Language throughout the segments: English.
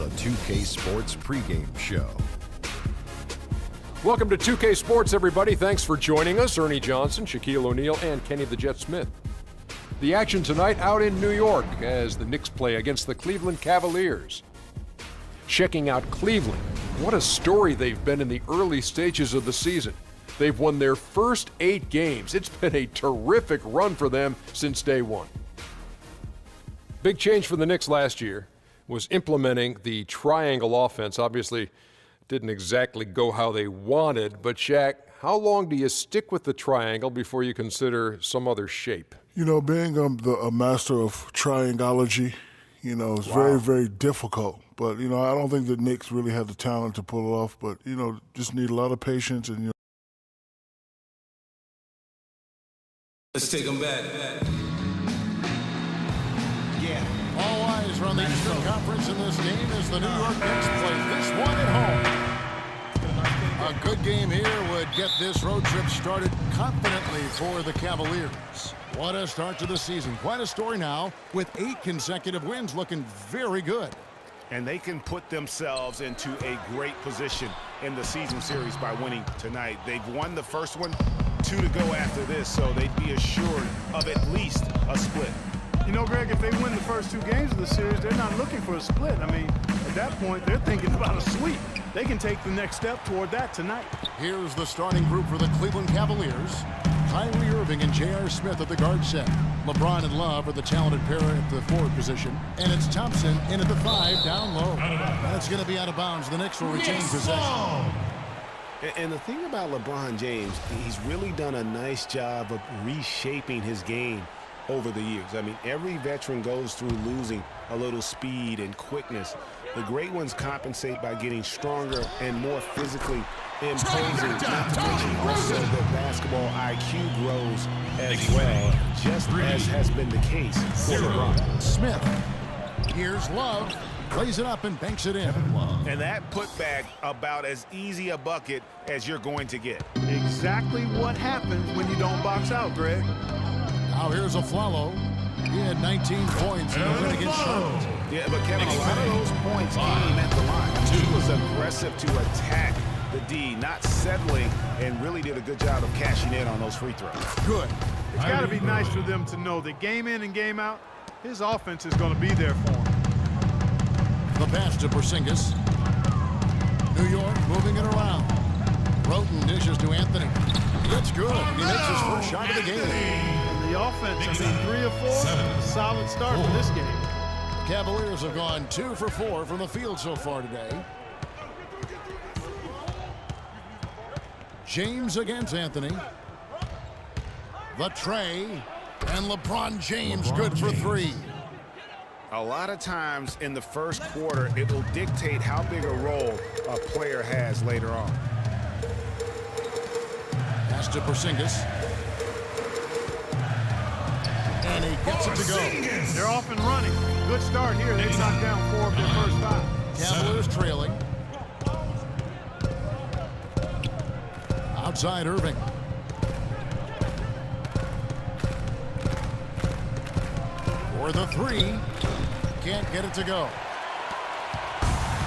the 2K Sports pregame show. Welcome to 2K Sports, everybody. Thanks for joining us. Ernie Johnson, Shaquille O'Neal, and Kenny the Jet Smith. The action tonight out in New York as the Knicks play against the Cleveland Cavaliers. Checking out Cleveland. What a story they've been in the early stages of the season. They've won their first 8 games. It's been a terrific run for them since day one. Big change for the Knicks last year was implementing the triangle offense. Obviously, didn't exactly go how they wanted, but Shaq, how long do you stick with the triangle before you consider some other shape? You know, being a master of triangology, is very, very difficult. But, I don't think the Knicks really have the talent to pull it off, but, just need a lot of patience and, Let's take them back. Yeah. All eyes are on the Eastern Conference in this game as the New York Knicks play this one at home. A good game here would get this road trip started confidently for the Cavaliers. What a start to the season. Quite a story now with 8 consecutive wins looking very good. And they can put themselves into a great position in the season series by winning tonight. They've won the first one, 2 to go after this, so they'd be assured of at least a split. Greg, if they win the first 2 games of the series, they're not looking for a split. I mean, at that point, they're thinking about a sweep. They can take the next step toward that tonight. Here's the starting group for the Cleveland Cavaliers. Kyrie Irving and J.R. Smith at the guard set. LeBron and Love are the talented pair at the forward position. And it's Thompson in at the 5 down low. That's going to be out of bounds. The Knicks will retain possession. And the thing about LeBron James, he's really done a nice job of reshaping his game over the years. I mean, every veteran goes through losing a little speed and quickness. The great ones compensate by getting stronger and more physically imposing. Not to mention also that basketball IQ grows as well, just as has been the case for LeBron. Smith. Here's Love. Plays it up and banks it in. And that putback about as easy a bucket as you're going to get. Exactly what happens when you don't box out, Greg. Now here's a Flalo. He had 19 points in the win against Charlotte. Yeah, but Kevin, a lot of those points came at the line. He was aggressive to attack the D, not settling, and really did a good job of cashing in on those free throws. Good. It's got to be nice for them to know that game in and game out, his offense is going to be there for him. The pass to Porzingis. New York moving it around. Roten dishes to Anthony. That's good. He makes his first shot of the game. And the offense, 3 or 4, solid start for this game. Cavaliers have gone 2 for 4 from the field so far today. James against Anthony. The tray. And LeBron James good for 3. A lot of times in the first quarter, it will dictate how big a role a player has later on. Pass to Porzingis. And he gets it to go. They're off and running. Good start here. They've knocked down 4 of their first 5. Cavaliers trailing. Outside Irving. For the 3. Can't get it to go.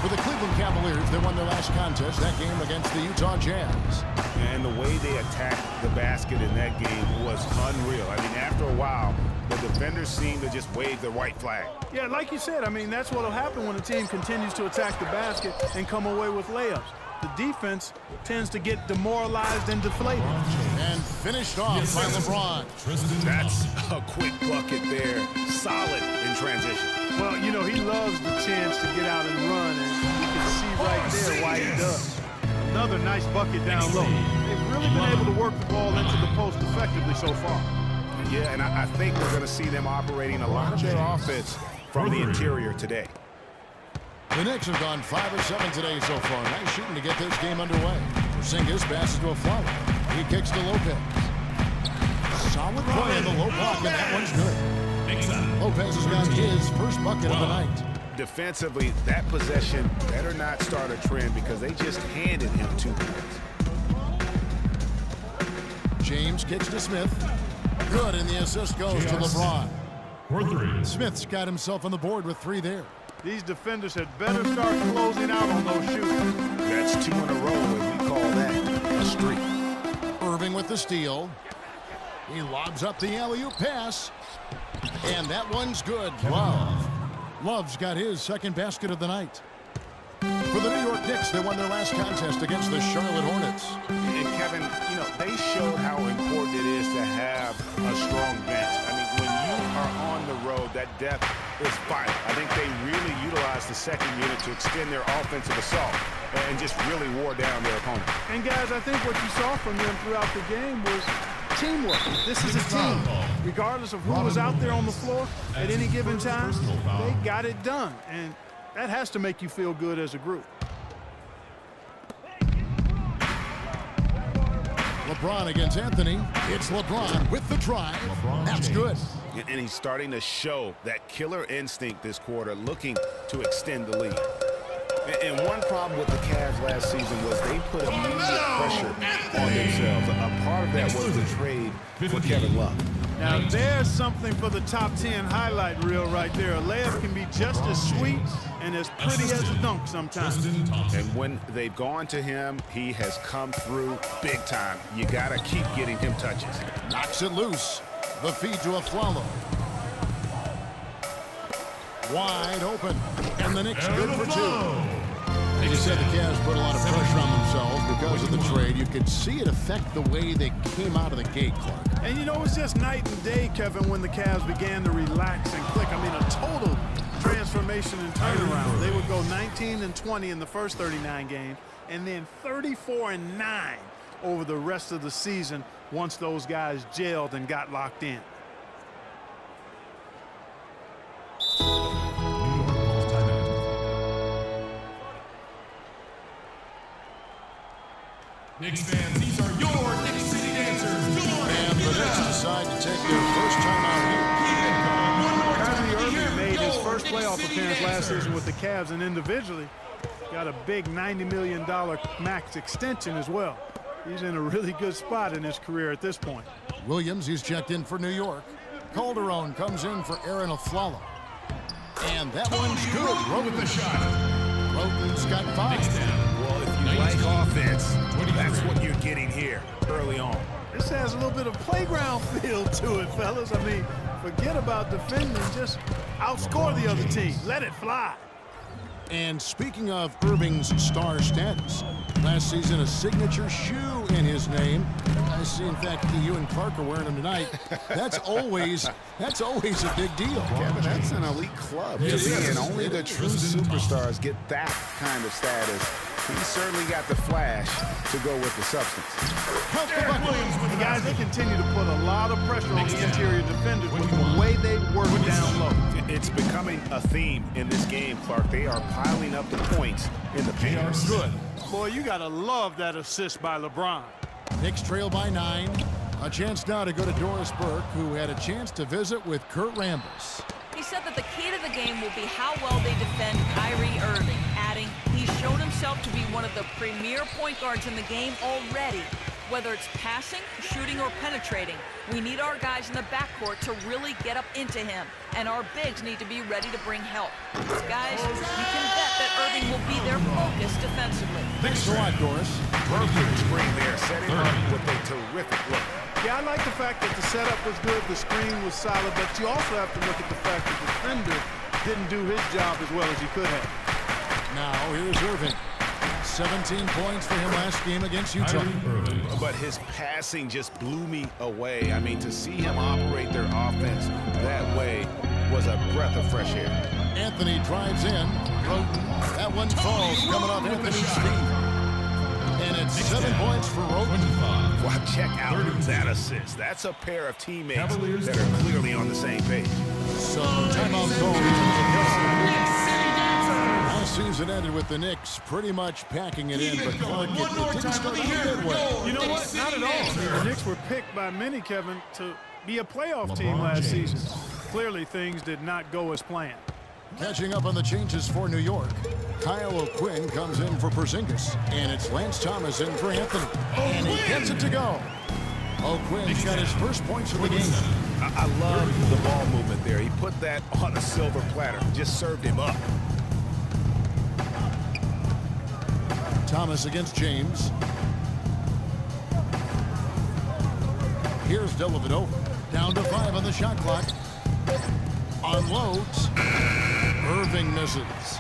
For the Cleveland Cavaliers, they won their last contest, that game against the Utah Jazz. And the way they attacked the basket in that game was unreal. I mean, after a while, the defenders seemed to just wave the white flag. Yeah, like you said, that's what will happen when a team continues to attack the basket and come away with layups. The defense tends to get demoralized and deflated. And finished off by LeBron. That's a quick bucket there. Solid in transition. Well, he loves the chance to get out and run, and you can see right there why he does. Another nice bucket down low. They've really been able to work the ball into the post effectively so far. Yeah, and I think we're going to see them operating a lot of their offense from the interior today. The Knicks have gone 5 of 7 today so far. Nice shooting to get this game underway. Porzingis passes to a Flalo. He kicks to Lopez. Solid play in the low block, and that one's good. Lopez has got his first bucket of the night. Defensively, that possession better not start a trend because they just handed him 2 points. James kicks to Smith. Good, and the assist goes to LeBron. Smith's got himself on the board with 3 there. These defenders had better start closing out on those shooters. That's 2 in a row, and we call that a streak. Irving with the steal. He lobs up the alley-oop pass. And that one's good. Love. Love's got his second basket of the night. For the New York Knicks, they won their last contest against the Charlotte Hornets. And Kevin, you know, they showed how important it is to have a strong bench. I mean, when you are on the road, that depth is vital. I think they really utilized the second unit to extend their offensive assault and just really wore down their opponent. And guys, I think what you saw from them throughout the game was teamwork. This is a team. Regardless of who was out there on the floor at any given time, they got it done. And that has to make you feel good as a group. LeBron against Anthony. It's LeBron with the drive. That's good. And he's starting to show that killer instinct this quarter, looking to extend the lead. And one problem with the Cavs last season was they put immediate pressure on themselves. A part of that was the trade for Kevin Love. Now there's something for the top 10 highlight reel right there. A layup can be just as sweet and as pretty as a dunk sometimes. And when they've gone to him, he has come through big time. You got to keep getting him touches. Knocks it loose. The feed to Afflalo. Wide open. And the Knicks good for 2. As you said, the Cavs put a lot of pressure on themselves because of the trade. You could see it affect the way they came out of the gate, Clark. And you know, it's just night and day, Kevin, when the Cavs began to relax and click. I mean, a total transformation and turnaround. They would go 19-20 in the first 39 games and then 34-9 over the rest of the season once those guys gelled and got locked in. Knicks fans, these are your Knicks City Dancers. And the Knicks decide to take their first time out here. Kyrie Irving made his first playoff appearance last season with the Cavs, and individually got a big $90 million max extension as well. He's in a really good spot in his career at this point. Williams, he's checked in for New York. Calderon comes in for Aaron Afflalo. And that one's good. Roten with the shot. Roten's got 5. Well, if you like offense, that's what you're getting here early on. This has a little bit of playground feel to it, fellas. I mean, forget about defending. Just outscore the other team. Let it fly. And speaking of Irving's star status, last season a signature shoe in his name. I see, in fact, you and Clark are wearing them tonight. That's always a big deal. Kevin, that's an elite club to be in. Only the true superstars get that kind of status. He certainly got the flash to go with the substance. The guys, they continue to put a lot of pressure on the interior defenders with the way they work down low. It's becoming a theme in this game, Clark. They are piling up the points in the paint. Good. Boy, you got to love that assist by LeBron. Knicks trail by 9. A chance now to go to Doris Burke, who had a chance to visit with Kurt Rambis. He said that the key to the game will be how well they defend Kyrie Irving, adding he's shown himself to be one of the premier point guards in the game already. Whether it's passing, shooting, or penetrating, we need our guys in the backcourt to really get up into him, and our bigs need to be ready to bring help. Guys, you can bet that Irving will be their focus defensively. Thanks a lot, Doris. Perfect screen there, setting up with a terrific look. Yeah, I like the fact that the setup was good, the screen was solid, but you also have to look at the fact that the defender didn't do his job as well as he could have. Now, here's Irving. 17 points for him last game against Utah. But his passing just blew me away. I mean, to see him operate their offense that way was a breath of fresh air. Anthony drives in. Roten. That one falls coming off Anthony's feet. And it's 7 points for Roten. Well, check out that assist. That's a pair of teammates that are clearly on the same page. So, timeout call. Last season ended with the Knicks pretty much packing it in, but Clark, it didn't start out that way. You know what? Not at all. The Knicks were picked by many, Kevin, to be a playoff team last season. Clearly, things did not go as planned. Catching up on the changes for New York, Kyle O'Quinn comes in for Porzingis, and it's Lance Thomas in for Anthony. And he gets it to go. O'Quinn's got his first points of the game. I love the ball movement there. He put that on a silver platter, just served him up. Thomas against James. Here's Dellavedova. Down to 5 on the shot clock. Unloads. Irving misses.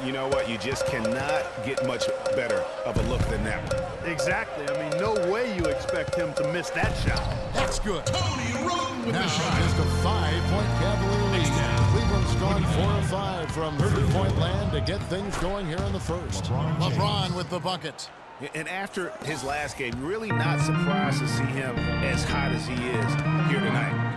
You know what? You just cannot get much better of a look than that one. Exactly. I mean, no way you expect him to miss that shot. That's good. Tony Roden with Now the shot. just a 5-point Cavalier lead. Cleveland's gone 4 of 5 from 3-point land to get things going here in the first. LeBron with the bucket. And after his last game, really not surprised to see him as hot as he is here tonight.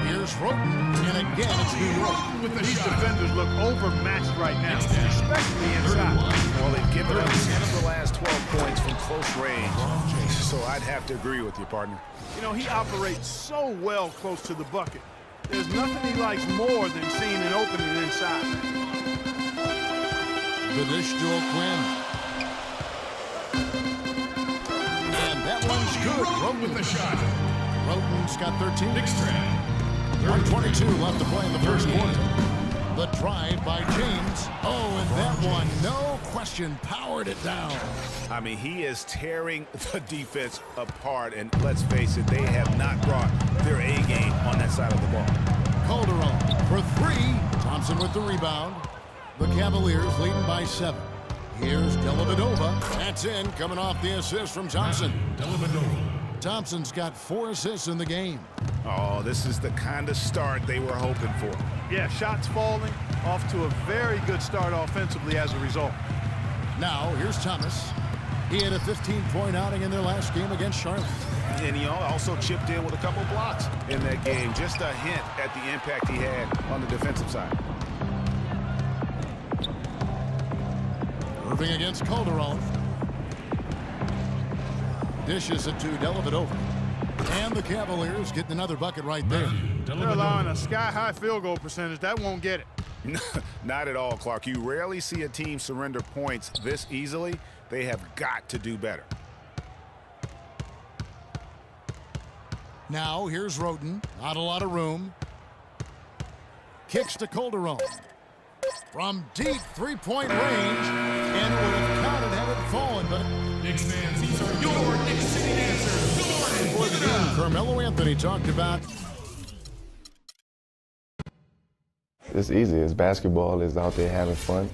Here's Roden, and again it's New York. With the These shot. defenders look overmatched right now, especially inside. Well, they've given up 10 of the last 12 points from close range. So I'd have to agree with you, partner. You know, he operates so well close to the bucket. There's nothing he likes more than seeing an opening inside. The dish to O'Quinn. And that one's good. Roden with the shot. Roden's got 13. Knicks track. 1:22 left to play in the first quarter. The drive by James. Oh, and that one, no question, powered it down. I mean, he is tearing the defense apart. And let's face it, they have not brought their A game on that side of the ball. Calderon for 3. Thompson with the rebound. The Cavaliers leading by 7. Here's Dellavedova. That's in, coming off the assist from Thompson. Dellavedova. Thompson's got 4 assists in the game. Oh, this is the kind of start they were hoping for. Yeah, shots falling, off to a very good start offensively as a result. Now, here's Thomas. He had a 15-point outing in their last game against Charlotte. And he also chipped in with a couple blocks in that game. Just a hint at the impact he had on the defensive side. Irving against Calderon. Dishes it to Dellavedova. And the Cavaliers getting another bucket right there. They're allowing a sky-high field goal percentage. That won't get it. Not at all, Clark. You rarely see a team surrender points this easily. They have got to do better. Now, here's Roden. Not a lot of room. Kicks to Calderon. From deep 3-point range. And would have counted had it fallen, but Knicks fans, these are your Knicks City dancers. Good morning. Give it up. Carmelo Anthony talked about. It's easy. It's basketball. It's out there having fun.